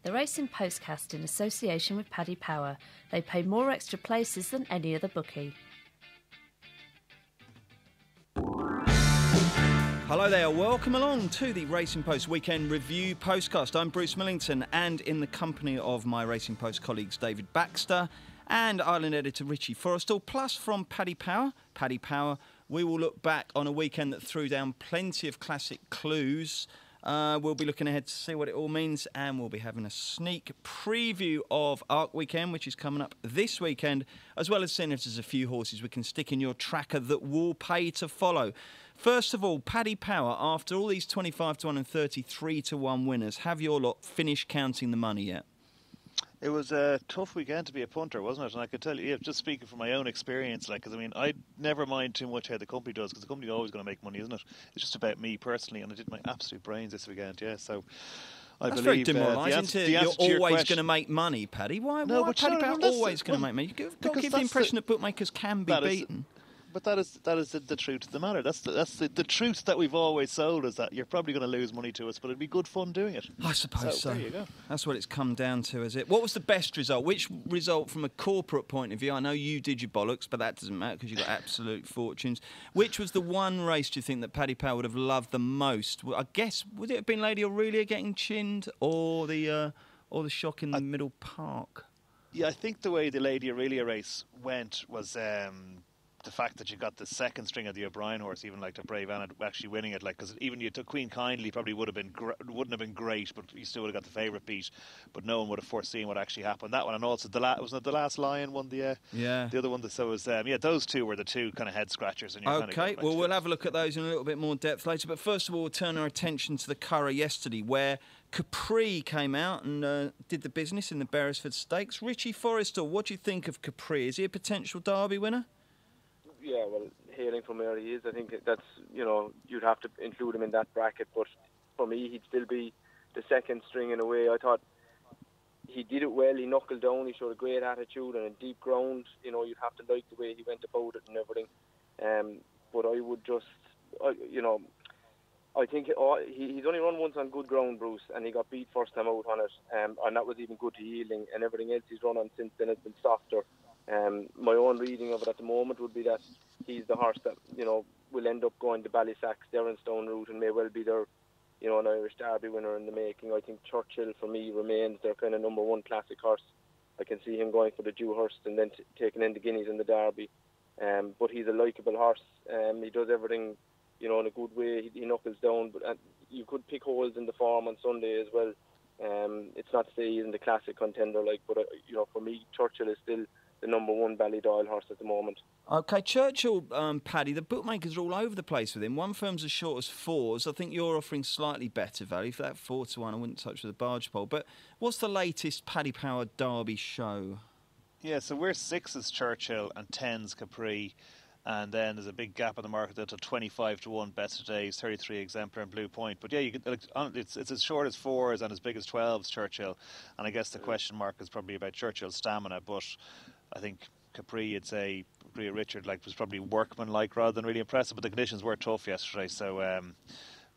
The Racing Postcast in association with Paddy Power. They pay more extra places than any other bookie. Hello there, welcome along to the Racing Post Weekend Review Postcast. I'm Bruce Millington, and in the company of my Racing Post colleagues David Baxter and Ireland editor Richie Forrestal, plus from Paddy Power, we will look back on a weekend that threw down plenty of classic clues. We'll be looking ahead to see what it all means, and we'll be having a sneak preview of Arc Weekend, which is coming up this weekend, as well as seeing if there's a few horses we can stick in your tracker that will pay to follow. First of all, Paddy Power, after all these 25-1 and 33-1 winners, have your lot finished counting the money yet? It was a tough weekend to be a punter, wasn't it? And I could tell you, just speaking from my own experience, because I never mind too much how the company does, because the company is always going to make money, isn't it? It's just about me personally, and I did my absolute brains this weekend, yeah. So That's very demoralising, isn't it? You're always going to make money, Paddy. Why Paddy Power always going to make money? You've got to give the impression that bookmakers can be beaten. But that is the truth of the matter. That's the truth that we've always sold, is that you're probably going to lose money to us, but it'd be good fun doing it. I suppose so. There you go. That's what it's come down to, is it? What was the best result? Which result from a corporate point of view? I know you did your bollocks, but that doesn't matter because you got absolute fortunes. Which was the one race, do you think, that Paddy Power would have loved the most? I guess, would it have been Lady Aurelia getting chinned, or the shock in the Middle Park? Yeah, I think the way the Lady Aurelia race went was the fact that you got the second string of the O'Brien horse, even like the Brave Anna actually winning it, because even you took Queen Kindly, probably wouldn't have been great, but you still would have got the favourite beat. But no one would have foreseen what actually happened. That one, and also wasn't it the Last Lion won the other one? So it was those two were the two kind of head scratchers. Okay, well we'll have a look at those in a little bit more depth later. But first of all, we'll turn our attention to the Curragh yesterday, where Capri came out and did the business in the Beresford Stakes. Richie Forrestal, what do you think of Capri? Is he a potential Derby winner? Yeah, well, hailing from where he is, I think that's, you'd have to include him in that bracket. But for me, he'd still be the second string in a way. I thought he did it well. He knuckled down. He showed a great attitude and a deep ground. You'd have to like the way he went about it and everything. But I would just, I think he's only run once on good ground, Bruce, and he got beat first time out on it. And that was even good to yielding, and everything else he's run on since then has been softer. My own reading of it at the moment would be that he's the horse that will end up going the Ballysacks, Derrenstone route, and may well be their an Irish Derby winner in the making. I think Churchill for me remains their kind of number one classic horse. I can see him going for the Dewhurst and then taking in the Guineas in the Derby. But he's a likeable horse. He does everything in a good way. He knuckles down, but you could pick holes in the form on Sunday as well. It's not to say he's in the classic contender, but for me, Churchill is still the number one Ballydoyle horse at the moment. OK, Churchill, Paddy, the bookmakers are all over the place with him. One firm's as short as fours. I think you're offering slightly better value. For that 4-1, I wouldn't touch with a barge pole. But what's the latest Paddy Power Derby show? Yeah, so we're 6s Churchill and 10s Capri. And then there's a big gap in the market until 25-1 Best of Days, 33 Exemplar and Blue Point. But yeah, it's as short as 4s and as big as 12s Churchill. And I guess the question mark is probably about Churchill's stamina. But I think Capri, Capri Richard, was probably workmanlike rather than really impressive. But the conditions were tough yesterday, so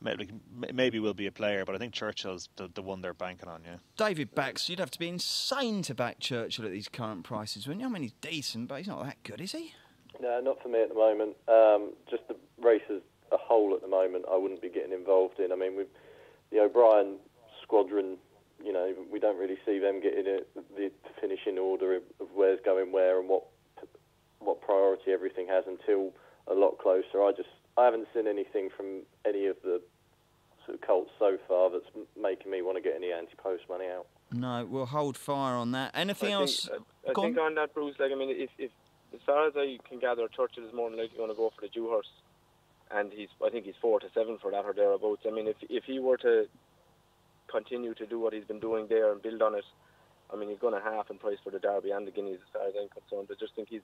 maybe will be a player. But I think Churchill's the one they're banking on. Yeah. David Baxter, you'd have to be insane to back Churchill at these current prices, wouldn't you? I mean, he's decent, but he's not that good, is he? No, not for me at the moment. Just the race as a whole at the moment, I wouldn't be getting involved in. I mean, with the O'Brien squadron, we don't really see them getting the finishing order of where's going where and what priority everything has until a lot closer. I haven't seen anything from any of the sort of colts so far that's making me want to get any anti-post money out. No, we'll hold fire on that. Anything else? I think on that, Bruce, if as far as I can gather, Churchill is more than likely going to go for the Dewhurst, and I think he's 4-7 for that or thereabouts. I mean, if he were to continue to do what he's been doing there and build on it, I mean, he's going to half in price for the Derby and the Guineas as far as I'm concerned. I just think he's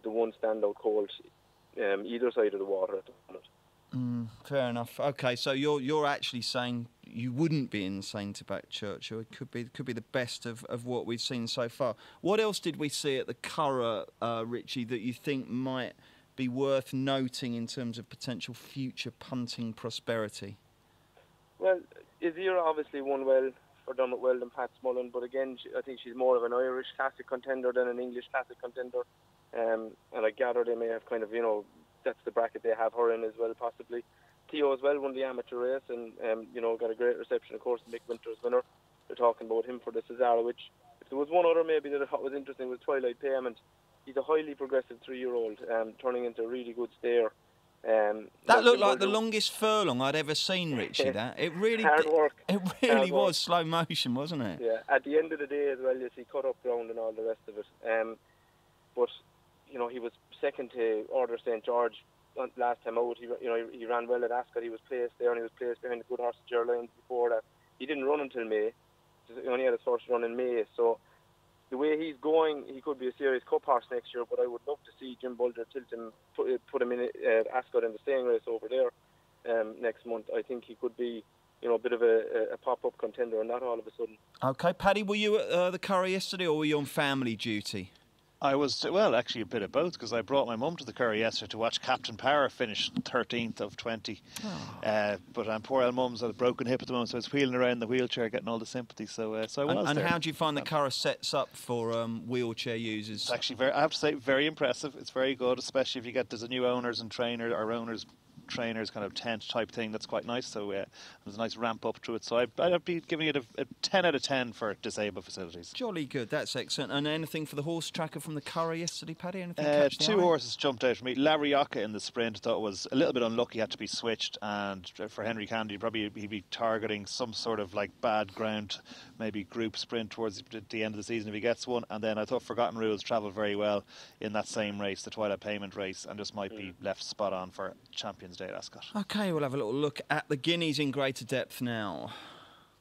the one standout colt either side of the water at the moment. Fair enough. Okay, so you're actually saying you wouldn't be insane to back Churchill. It could be the best of what we've seen so far. What else did we see at the Curragh, Richie, that you think might be worth noting in terms of potential future punting prosperity? Well, Izira obviously won well or Dermot Weld and Pat Smullen. But again, I think she's more of an Irish Classic contender than an English Classic contender. And I gather they may have kind of, that's the bracket they have her in as well, possibly. Theo as well won the amateur race and, got a great reception, of course, Mick Winter's winner. They're talking about him for the Cesaro, which, if there was one other maybe that I thought was interesting, was Twilight Payment. He's a highly progressive 3-year-old, turning into a really good stayer. That looked like the longest furlong I'd ever seen, Richie. That it really hard work. It really was slow motion, wasn't it? Yeah. At the end of the day, as well, you see cut up ground and all the rest of it. But he was second to Order St George last time out. He ran well at Ascot. He was placed there, and he was placed behind the good horse Geraldine before that. He didn't run until May. He only had his first run in May. So the way he's going, he could be a serious cup horse next year. But I would love to see Jim Boulder tilt him, put him in Ascot in the staying race over there next month. I think he could be, a bit of a pop-up contender, and not all of a sudden. Okay, Paddy, were you at the Curry yesterday, or were you on family duty? I was, actually a bit of both, because I brought my mum to the Curry yesterday to watch Captain Power finish 13th of 20. Oh. But poor old mum's had a broken hip at the moment, so I was wheeling around in the wheelchair getting all the sympathy. So I was there. And how do you find the Curry sets up for wheelchair users? It's actually I have to say, very impressive. It's very good, especially if you there's a new owners and trainers kind of tent type thing. That's quite nice. So there's a nice ramp up to it. So I'd be giving it a 10 out of 10 for disabled facilities. Jolly good. That's excellent. And anything for the horse tracker from the Curry yesterday, Paddy? Anything catch the eye? 2 horses jumped out for me. Larioca in the sprint, thought was a little bit unlucky, had to be switched. And for Henry Candy, probably he'd be targeting some sort of bad ground, maybe group sprint towards the end of the season if he gets one. And then I thought Forgotten Rules travelled very well in that same race, the Twilight Payment race, and just might be left spot on for Champions Day at Ascot. OK, we'll have a little look at the Guineas in greater depth now.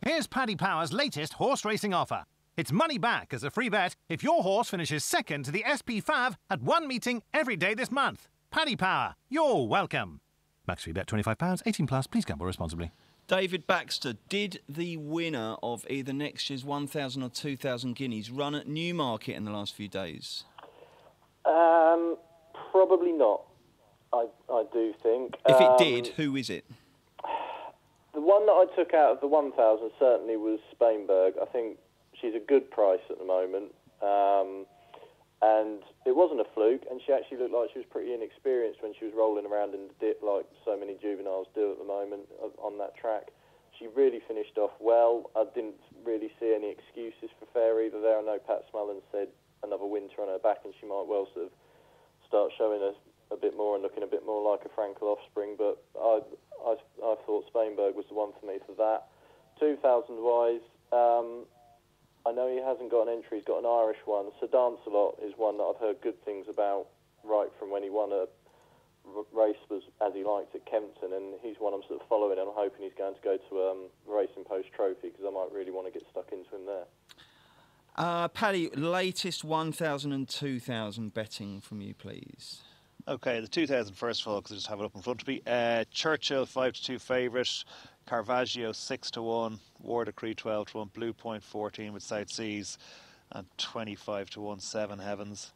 Here's Paddy Power's latest horse racing offer. It's money back as a free bet if your horse finishes second to the SP5 at one meeting every day this month. Paddy Power, you're welcome. Max free bet £25, 18 plus. Please gamble responsibly. David Baxter, did the winner of either next year's 1,000 or 2,000 Guineas run at Newmarket in the last few days? Probably not. I do think. If it did, who is it? The one that I took out of the 1,000 certainly was Spainberg. I think she's a good price at the moment. And it wasn't a fluke, and she actually looked like she was pretty inexperienced when she was rolling around in the dip like so many juveniles do at the moment on that track. She really finished off well. I didn't really see any excuses for Fair either there. I know Pat Smullen said another winter on her back, and she might well sort of start showing us a bit more and looking a bit more like a Frankel offspring, but I thought Spainberg was the one for me for that. 2,000 wise, I know he hasn't got an entry, he's got an Irish one. Sir Dancelot is one that I've heard good things about right from when he won a race was as he liked at Kempton, and he's one I'm sort of following, and I'm hoping he's going to go to Racing Post Trophy, because I might really want to get stuck into him there. Paddy, latest 1,000 and 2,000 betting from you, please. Okay, the 2,000 first of all, because I just have it up in front of me. Churchill 5-2 favourite, Caravaggio 6-1, War Decree 12-1, Blue Point 14 with South Seas, and 25-1 Seven Heavens.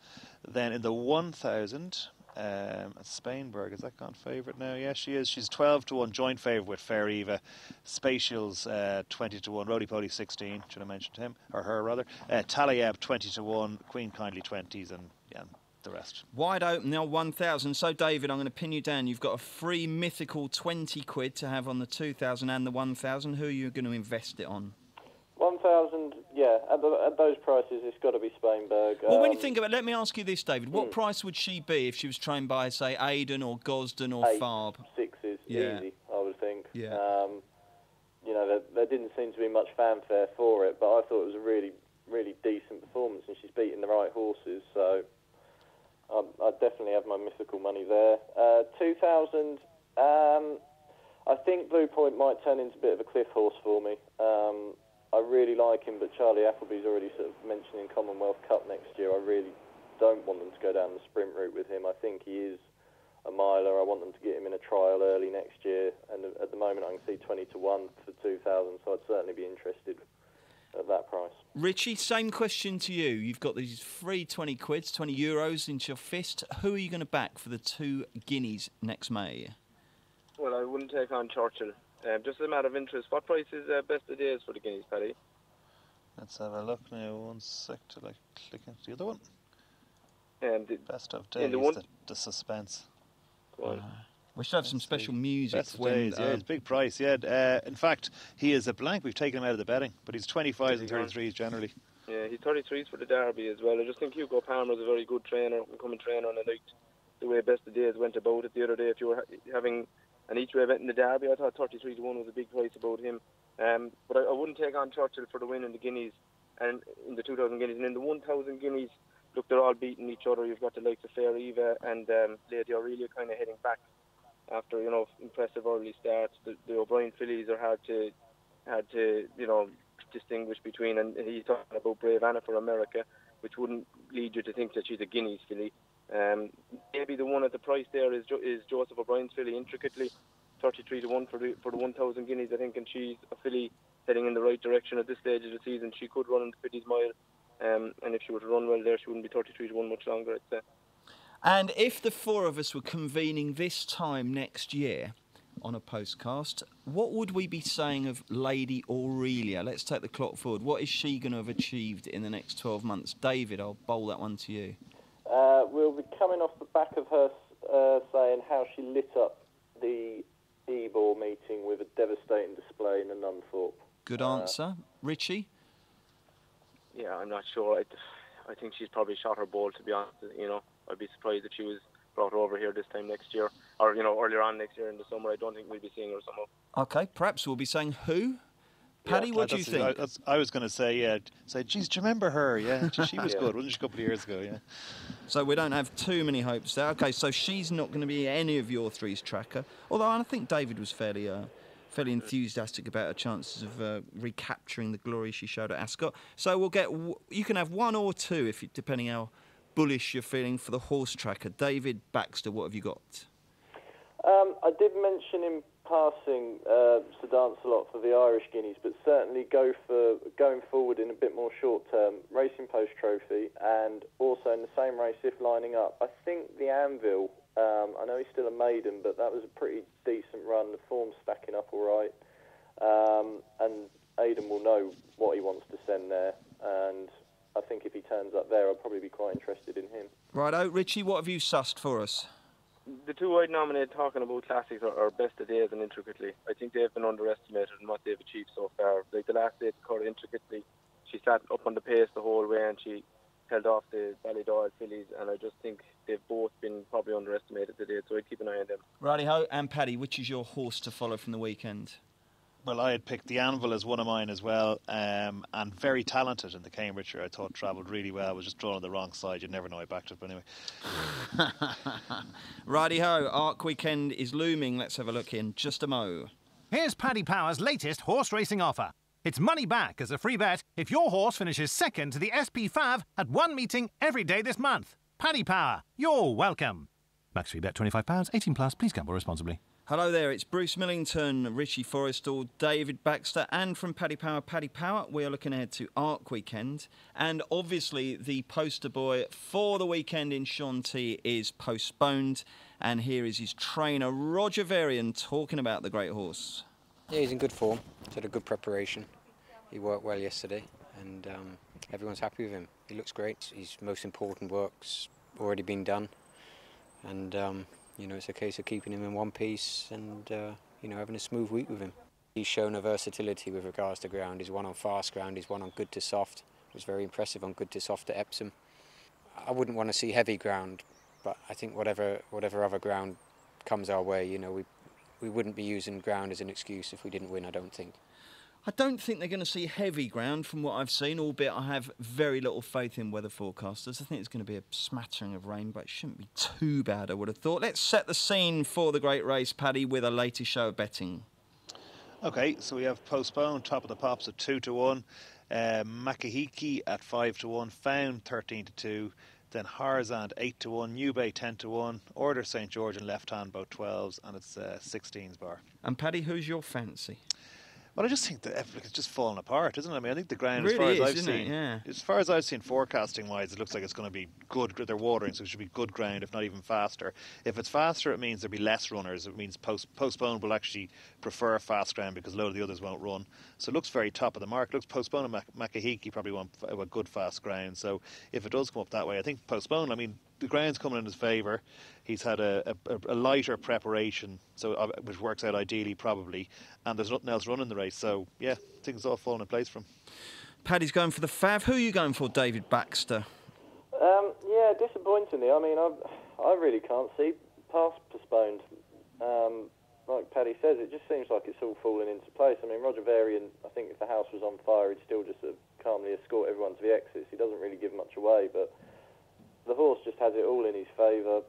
Then in the 1,000, Spainberg, has that gone favourite now? Yeah, she is. She's 12-1 joint favourite with Fair Eva. Spatials 20-1, Rody Pody 16. Should I mention him or her rather? Talayeb 20-1, Queen Kindly 20s, and the rest. Wide open now, 1,000. So, David, I'm going to pin you down. You've got a free mythical 20 quid to have on the 2,000 and the 1,000. Who are you going to invest it on? 1,000, yeah. At those prices, it's got to be Spainberg. Well, when you think about it, let me ask you this, David. What price would she be if she was trained by, say, Aidan or Gosden or Farb? 6s, easy, I would think. Yeah. There didn't seem to be much fanfare for it, but I thought it was a really, really decent performance, and she's beating the right horses, so I'd definitely have my mythical money there. 2,000, I think Blue Point might turn into a bit of a cliff horse for me. I really like him, but Charlie Appleby's already sort of mentioning Commonwealth Cup next year. I really don't want them to go down the sprint route with him. I think he is a miler. I want them to get him in a trial early next year, and at the moment I can see 20-1 for 2,000, so I'd certainly be interested at that price. Richie, same question to you. You've got these free 20 quids, 20 euros into your fist. Who are you going to back for the 2 guineas next May? Well, I wouldn't take on Churchill. Just as a matter of interest, what price is best of days for the guineas, Paddy? Let's have a look now. 1 sec to click into the other one. Best of days, the suspense. Go on. We should have some special music. Best of days, it's a big price, in fact, he is a blank. We've taken him out of the betting, but he's 25s and 33s generally. Yeah, he's 33s for the Derby as well. I just think Hugo Palmer's a very good trainer, incoming trainer, and I liked the way Best of Days went about it the other day. If you were having an each-way bet in the Derby, I thought 33 to 1 was a big price about him. But I wouldn't take on Churchill for the win in the Guineas, and in the 2,000 Guineas. And in the 1,000 Guineas, look, they're all beating each other. You've got the likes of Fair Eva and Lady Aurelia kind of heading back after, impressive early starts. The O'Brien fillies are hard to distinguish between, and he's talking about Brave Anna for America, which wouldn't lead you to think that she's a Guineas filly. Maybe the one at the price there is Joseph O'Brien's filly, Intricately, 33 to 1 for the 1,000 Guineas, I think, and she's a filly heading in the right direction at this stage of the season. She could run in the 50s mile, and if she were to run well there, she wouldn't be 33 to 1 much longer, I'd say. And if the four of us were convening this time next year on a postcast, what would we be saying of Lady Aurelia? Let's take the clock forward. What is she going to have achieved in the next 12 months? David, I'll bowl that one to you. We'll be coming off the back of her saying how she lit up the Ebor meeting with a devastating display in the Nunthorpe. Good answer. Richie? Yeah, I'm not sure. I think she's probably shot her ball, to be honest. I'd be surprised if she was brought over here this time next year, or earlier on next year in the summer. I don't think we'll be seeing her somehow. Okay, perhaps we'll be saying who? Paddy, what do you think? I was going to say, geez, do you remember her? Yeah, she was good, wasn't she, a couple of years ago, yeah. So we don't have too many hopes there. Okay, so she's not going to be any of your three's tracker, although I think David was fairly enthusiastic about her chances of recapturing the glory she showed at Ascot. So you can have one or two, depending how bullish you're feeling for the horse tracker. David Baxter, what have you got? I did mention in passing Sir Dancelot for the Irish Guineas, but certainly going forward in a bit more short term, Racing Post Trophy, and also in the same race if lining up. I think the Anvil, I know he's still a maiden, but that was a pretty decent run. The form's stacking up all right, and Aidan will know what he wants to send there, and I think if he turns up there, I'll probably be quite interested in him. Righto, Richie, what have you sussed for us? The two I'd nominate, talking about classics, are Best of Days and Intricately. I think they've been underestimated in what they've achieved so far. Like the last day to call Intricately, she sat up on the pace the whole way and she held off the Ballydoyle fillies, and I just think they've both been probably underestimated today, so I'd keep an eye on them. Righty-ho, and Paddy, which is your horse to follow from the weekend? Well, I had picked the Anvil as one of mine as well, and very talented in the Cambridgeshire. I thought travelled really well. Was just drawn on the wrong side. You'd never know I backed it, but anyway. Righty-ho, Arc Weekend is looming. Let's have a look in just a mo. Here's Paddy Power's latest horse racing offer. It's money back as a free bet if your horse finishes second to the SP5 at one meeting every day this month. Paddy Power, you're welcome. Max free bet £25, 18 plus. Please gamble responsibly. Hello there, it's Bruce Millington, Richie Forrestall, David Baxter, and from Paddy Power, we are looking ahead to Arc Weekend. And obviously, the poster boy for the weekend in Shanty is postponed. And here is his trainer, Roger Varian, talking about the great horse. Yeah, he's in good form. He's had a good preparation. He worked well yesterday, and everyone's happy with him. He looks great. His most important work's already been done. And it's a case of keeping him in one piece and, having a smooth week with him. He's shown a versatility with regards to ground. He's won on fast ground, he's won on good to soft. He was very impressive on good to soft at Epsom. I wouldn't want to see heavy ground, but I think whatever other ground comes our way, we wouldn't be using ground as an excuse if we didn't win, I don't think. I don't think they're going to see heavy ground from what I've seen, albeit I have very little faith in weather forecasters. I think it's going to be a smattering of rain, but it shouldn't be too bad, I would have thought. Let's set the scene for the great race, Paddy, with a latest show of betting. OK, so we have postponed, top of the pops at 2 to 1, Makahiki at 5 to 1, Found 13 to 2, then Harzand 8 to 1, New Bay 10 to 1, Order St George and Left Hand both 12s, and it's 16s bar. And Paddy, who's your fancy? Well, I just think that it's just fallen apart, isn't it? I mean, I think the ground, It really as far as I've seen forecasting-wise, it looks like it's going to be good. They're watering, so it should be good ground, if not even faster. If it's faster, it means there'll be less runners. It means Postpone will actually prefer fast ground because a lot of the others won't run. So it looks very top of the mark. It looks Postpone and Makahiki probably want a good fast ground. So if it does come up that way, I think Postpone, I mean, the ground's coming in his favour. He's had a lighter preparation, so which works out ideally probably, and there's nothing else running the race. So yeah, things all falling in place for him. Paddy's going for the Fav. Who are you going for, David Baxter? Yeah, disappointingly. I mean, I really can't see past Postponed. Like Paddy says, it just seems like it's all falling into place. I mean, Roger Varian, I think if the house was on fire, he'd still just calmly escort everyone to the exits. He doesn't really give much away, but the horse just has it all in his favour.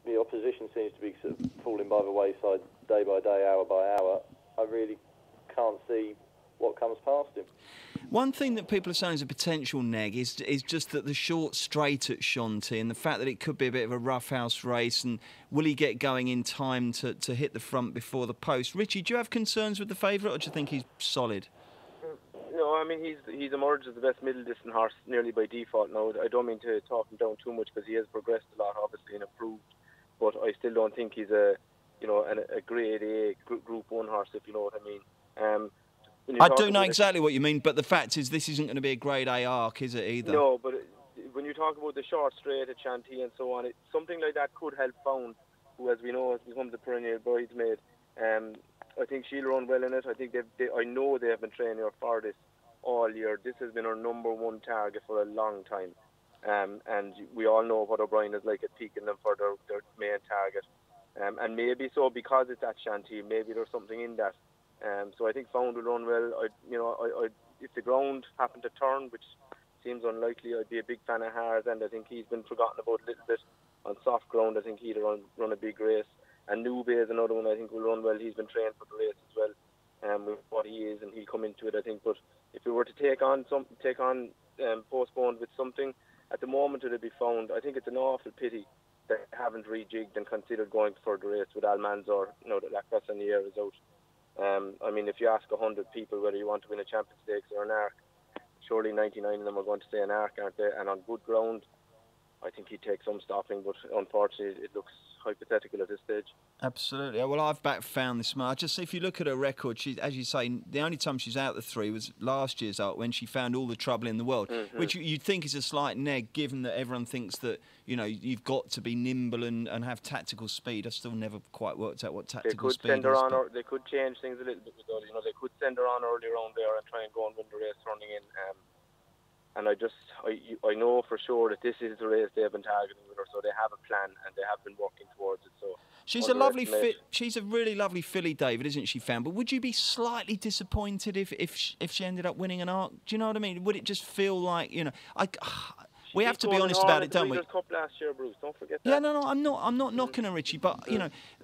The opposition seems to be sort of falling by the wayside day by day, hour by hour. I really can't see what comes past him. One thing that people are saying is a potential neg is just that the short straight at Shanti and the fact that it could be a bit of a roughhouse race, and will he get going in time to hit the front before the post? Richie, do you have concerns with the favourite, or do you think he's solid? No, I mean, he's emerged as the best middle distance horse nearly by default now. I don't mean to talk him down too much because he has progressed a lot, obviously, and improved. But I still don't think he's a grade A Group 1 horse, if you know what I mean. I do know exactly what you mean, but the fact is this isn't going to be a grade A arc, is it, either? No, but when you talk about the short straight at Shanti and so on, something like that could help Found, who, as we know, has become the perennial bridesmaid. I think she'll run well in it. I think I know they have been training her for this all year. This has been her number one target for a long time. And we all know what O'Brien is like at peaking them for their main target. And maybe so because it's at Shanti, maybe there's something in that. So I think Found will run well. If the ground happened to turn, which seems unlikely, I'd be a big fan of Hars, and I think he's been forgotten about a little bit on soft ground. I think he'd run a big race. And Nube is another one I think will run well. He's been trained for the race as well, with what he is, and he'll come into it, I think. But if we were to take on Postponed with something, at the moment it'll be Found. I think it's an awful pity that they haven't rejigged and considered going for the race with Almanzor. That La Croissaniere is out. I mean, if you ask 100 people whether you want to win a Champions Stakes or an Arc, surely 99 of them are going to say an Arc, aren't they? And on good ground, I think he'd take some stopping, but unfortunately it looks hypothetical at this stage. Absolutely. Well, I've found this much. Just if you look at her record, she, as you say, the only time she's out the three was last year's Arc when she found all the trouble in the world, which you'd think is a slight neg, given that everyone thinks that you've got to be nimble and have tactical speed. I've still never quite worked out what tactical speed is. They could send her on, or they could change things a little bit with her. They could send her on earlier on there and try and go and win the race running in. And I know for sure that this is the race they have been targeting with her, so they have a plan and they have been working towards it. So she's a lovely she's a really lovely filly, David, isn't she, Fan? But would you be slightly disappointed if she ended up winning an Arc? Do you know what I mean? Would it just feel like we have to be honest about it, don't we? Cup last year, Bruce. Don't forget that. Yeah, no, I'm not knocking her, Richie. But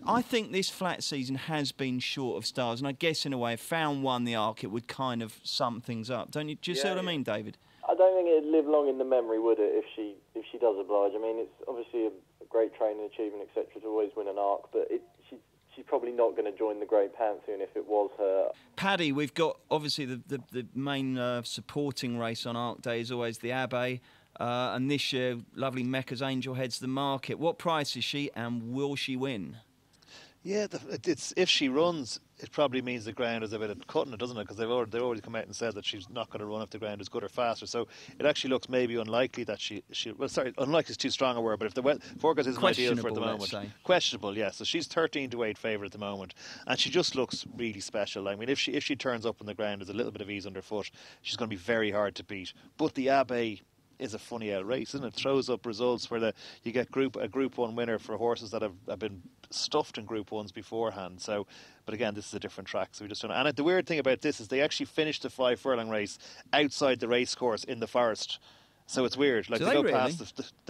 I think this flat season has been short of stars, and I guess in a way, if Found won the Arc, it would kind of sum things up, don't you? Do you see what I mean, David? I don't think it'd live long in the memory, would it, if she does oblige? I mean, it's obviously a great training achievement, etc., to always win an Arc, but she's probably not going to join the Great Pantheon if it was her. Paddy, we've got obviously the main supporting race on Arc Day is always the Abbey, and this year, lovely Mecca's Angel heads the market. What price is she, and will she win? Yeah, if she runs, it probably means the ground is a bit of cutting it, doesn't it? Because they've already come out and said that she's not going to run if the ground is good or faster. So it actually looks maybe unlikely that unlikely is too strong a word, but if the forecast isn't ideal for at the moment, questionable, yeah. So she's 13-8 favourite at the moment, and she just looks really special. I mean, if she turns up on the ground, there's a little bit of ease underfoot, she's going to be very hard to beat. But the Abbey is a funny old race, isn't it? Throws up results where you get a Group 1 winner for horses that have been stuffed in Group 1s beforehand. So, but again, this is a different track, so we just don't. And the weird thing about this is they actually finished the 5 furlong race outside the race course in the forest. So it's weird. Like they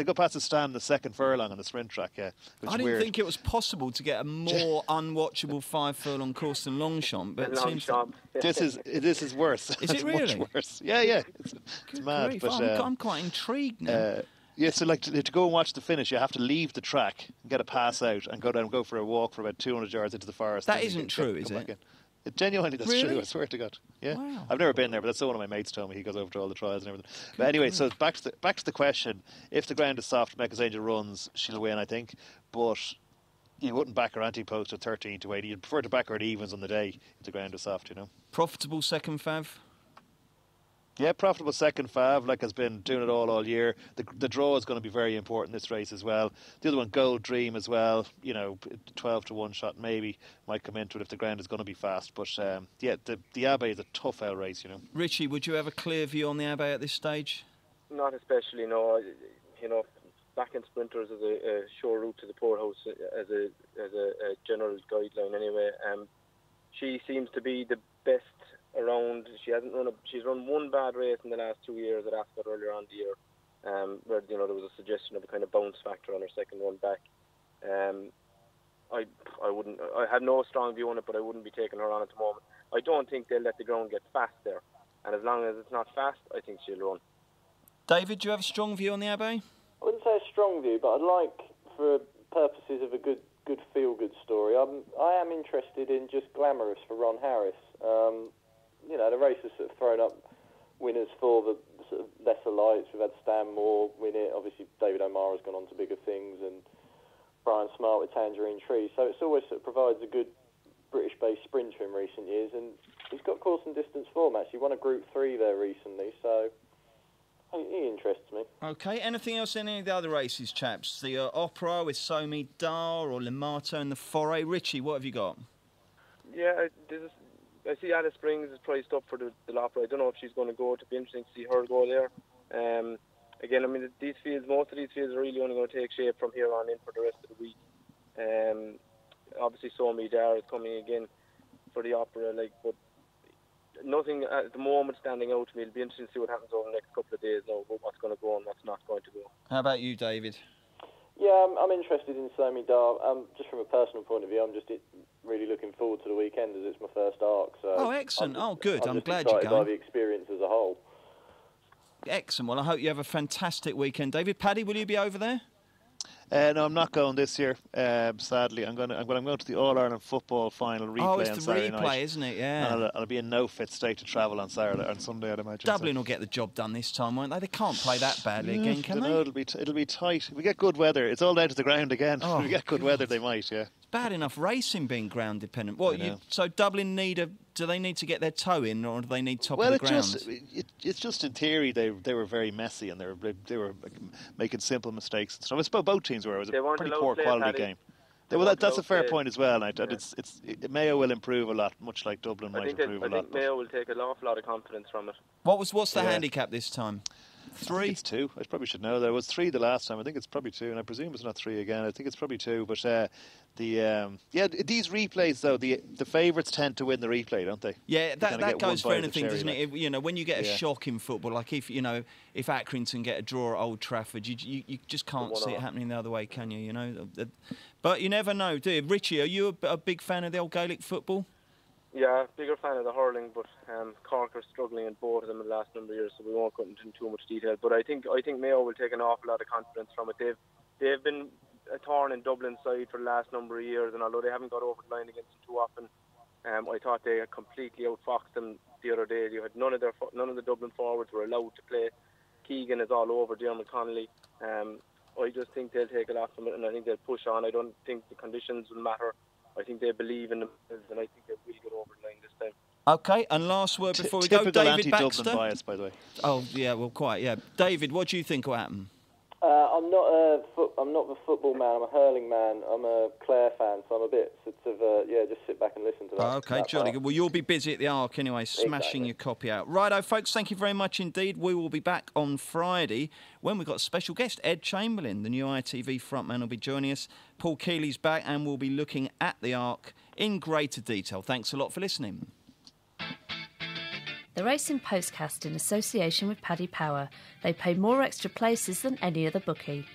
go past the stand the second furlong on the sprint track. Yeah, I didn't think it was possible to get a more unwatchable 5 furlong course than Longchamp, but it seems this is worse. Is it really? Much worse. Yeah. It's mad. But, I'm quite intrigued now. Yeah, so like to go and watch the finish, you have to leave the track and get a pass out and go down and go for a walk for about 200 yards into the forest. That isn't true, is it? Genuinely, that's Really? true. I swear to God. Yeah, Wow. I've never been there, but that's what one of my mates told me. He goes over to all the trials and everything. But anyway, so back to the question: if the ground is soft, Mecca's Angel runs, she'll win, I think. But you wouldn't back her anti-post at 13-80. You'd prefer to back her at evens on the day if the ground is soft, you know. Profitable second fav? Yeah, profitable second fav, like has been doing it all year. The draw is going to be very important in this race as well. The other one, Gold Dream as well. 12-1 shot maybe might come into it if the ground is going to be fast. But the Abbey is a tough L race, you know. Richie, would you have a clear view on the Abbey at this stage? Not especially, no. Back in sprinters is a sure route to the poorhouse as a general guideline anyway. She seems to be the best around. She's run one bad race in the last 2 years at Ascot earlier on the year, where there was a suggestion of a kind of bounce factor on her second one back. I have no strong view on it, but I wouldn't be taking her on at the moment. I don't think they'll let the ground get fast there, and as long as it's not fast, I think she'll run. David, do you have a strong view on the Abbey? I wouldn't say a strong view, but I'd like, for purposes of a good feel-good story, I am interested in just Glamorous for Ron Harris. The race has sort of thrown up winners for the sort of lesser lights. We've had Stan Moore win it. Obviously, David O'Mara's gone on to bigger things, and Brian Smart with Tangerine Tree. So it's always sort of provides a good British-based sprinter in recent years, and he's got course and distance form. Actually, won a Group 3 there recently, so he interests me. OK, anything else in any of the other races, chaps? The Opera with Somi Dar or Limato and the Foray. Richie, what have you got? Yeah, I see Alice Springs is priced up for the Opera. I don't know if she's going to go. It'd be interesting to see her go there. Again, I mean, most of these fields are really only going to take shape from here on in for the rest of the week. Obviously, Somi Dar is coming again for the Opera, but nothing at the moment standing out to me. It'll be interesting to see what happens over the next couple of days now, what's going to go and what's not going to go. How about you, David? Yeah, I'm interested in Somi Dar. Just from a personal point of view, I'm just really looking forward to the weekend as it's my first arc. So oh, excellent. Good. I'm glad you're excited going. by the experience as a whole. Excellent. Well, I hope you have a fantastic weekend. David, Paddy, will you be over there? No, I'm not going this year. Sadly, I'm going to the All Ireland football final replay. Oh, it's on the Saturday replay, night. isn't it? Yeah. And I'll be in no fit state to travel on Sunday, I'd imagine. Dublin will get the job done this time, won't they? They can't play that badly again, can they? It'll be tight. If we get good weather, it's all down to the ground again. Oh, if we get good weather, they might. Yeah. It's bad enough racing being ground dependent. So Dublin do they need to get their toe in, or do they need top of the ground? It's just in theory they were very messy and they were making simple mistakes and stuff. I suppose both teams were. It was a pretty poor quality game. Well, that's a fair point as well. Mayo will improve a lot, much like Dublin might improve a lot. I think Mayo will take an awful lot of confidence from it. What's the handicap this time? 3? It's 2. I probably should know. There was 3 the last time. I think it's probably 2, and I presume it's not 3 again. I think it's probably 2. But these replays though, the favourites tend to win the replay, don't they? Yeah, that goes for anything, doesn't it? When you get a shock in football, like if Accrington get a draw at Old Trafford, you just can't see it happening the other way, can you? But you never know, do you? Richie, are you a big fan of the old Gaelic football? Yeah, bigger fan of the hurling, but Cork are struggling in both of them in the last number of years, so we won't go into too much detail. But I think Mayo will take an awful lot of confidence from it. They've been a thorn in Dublin's side for the last number of years, and although they haven't got over the line against them too often, I thought they had completely outfoxed them the other day. You had none of the Dublin forwards were allowed to play. Keegan is all over Dermot Connolly. I just think they'll take a lot from it, and I think they'll push on. I don't think the conditions will matter. I think they believe in themselves, and I think they will get over the line this time. OK, and last word before we go, David Baxter. Typical anti-Dublin bias, by the way. Oh, yeah, well, quite, yeah. David, what do you think will happen? I'm not the football man. I'm a hurling man. I'm a Clare fan, so I'm a bit sort of just sit back and listen to that. OK, jolly good. Well, you'll be busy at the Arc anyway, smashing your copy out. Righto, folks, thank you very much indeed. We will be back on Friday when we've got a special guest, Ed Chamberlain, the new ITV frontman, will be joining us. Paul Keeley's back, and we'll be looking at the Arc in greater detail. Thanks a lot for listening. The Racing Postcast in association with Paddy Power. They pay more extra places than any other bookie.